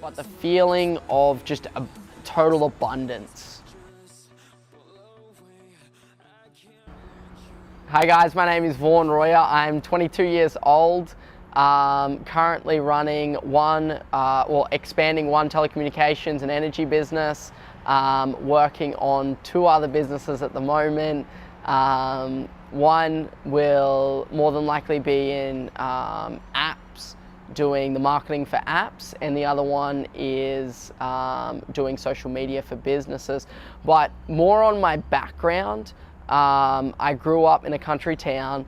but the feeling of just a total abundance. Hi guys, my name is Vaughn. I'm 22 years old, currently running expanding one telecommunications and energy business, working on 2 other businesses at the moment. One will more than likely be in apps, doing the marketing for apps, and the other one is doing social media for businesses. But more on my background, I grew up in a country town,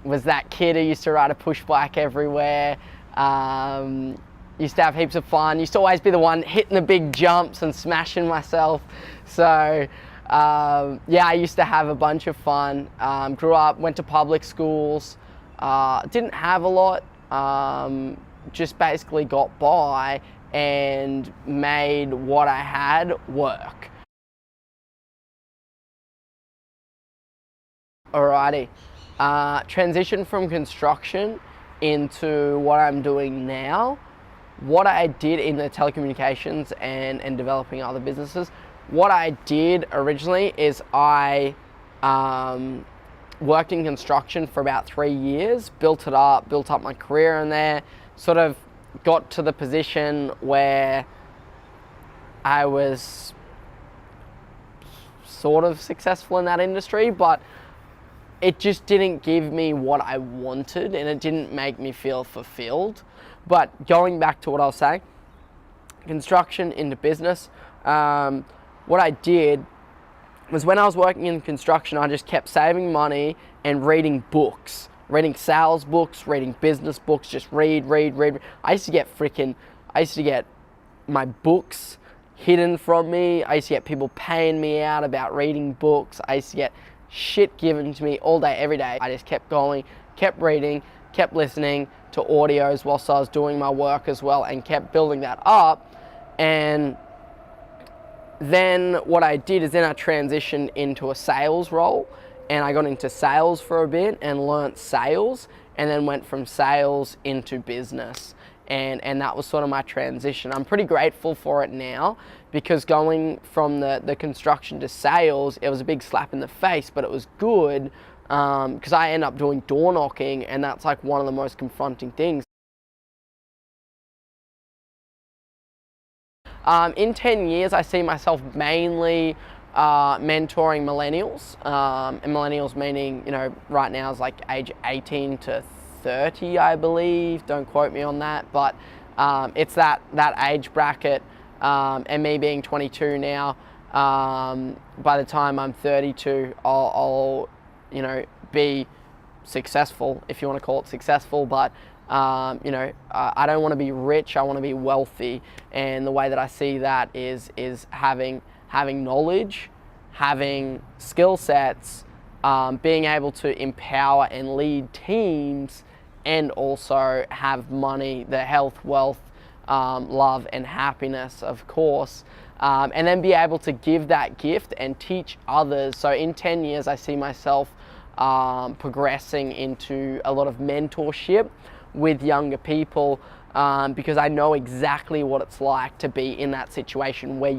was that kid who used to ride a push bike everywhere, used to have heaps of fun, used to always be the one hitting the big jumps and smashing myself. So yeah, I used to have a bunch of fun. Grew up, went to public schools, didn't have a lot, just basically got by and made what I had work. Alrighty, transition from construction into what I'm doing now. What I did in the telecommunications and developing other businesses, what I did originally is I worked in construction for about 3 years, built up my career in there, sort of got to the position where I was sort of successful in that industry, but it just didn't give me what I wanted and it didn't make me feel fulfilled. But going back to what I was saying, construction into business, what I did was when I was working in construction, I just kept saving money and reading books, reading sales books, reading business books, just read. I used to get my books hidden from me. I used to get people paying me out about reading books. I used to get shit given to me all day, every day. I just kept going, kept reading, kept listening to audios whilst I was doing my work as well, and kept building that up. And then what I did is then I transitioned into a sales role, and I got into sales for a bit and learnt sales, and then went from sales into business. And that was sort of my transition. I'm pretty grateful for it now, because going from the construction to sales, it was a big slap in the face, but it was good, because I end up doing door knocking, and that's like one of the most confronting things. In 10 years, I see myself mainly mentoring millennials, and millennials meaning, you know, right now is like age 18 to 30, I believe. Don't quote me on that, but it's that age bracket. And me being 22 now, by the time I'm 32, I'll you know, be successful, if you want to call it successful, but you know, I don't want to be rich, I want to be wealthy. And the way that I see that is having knowledge, having skill sets, being able to empower and lead teams, and also have money, the health, wealth, love and happiness, of course, and then be able to give that gift and teach others. So in 10 years, I see myself progressing into a lot of mentorship with younger people, because I know exactly what it's like to be in that situation where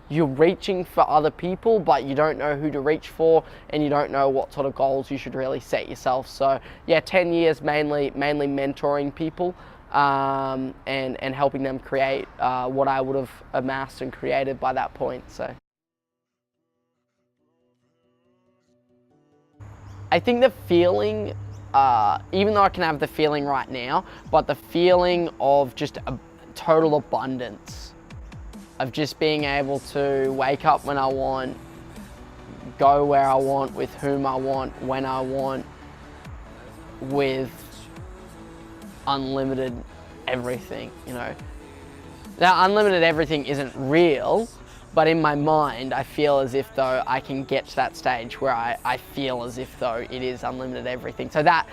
you're reaching for other people, but you don't know who to reach for, and you don't know what sort of goals you should really set yourself. So yeah, 10 years mainly mentoring people, and helping them create what I would have amassed and created by that point. So I think the feeling, even though I can have the feeling right now, but the feeling of just a total abundance, of just being able to wake up when I want, go where I want, with whom I want, when I want, with unlimited everything, you know. Now, unlimited everything isn't real, but in my mind, I feel as if though I can get to that stage where I feel as if though it is unlimited everything. So that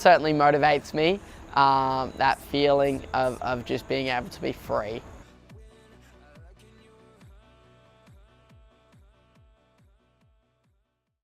certainly motivates me, that feeling of just being able to be free.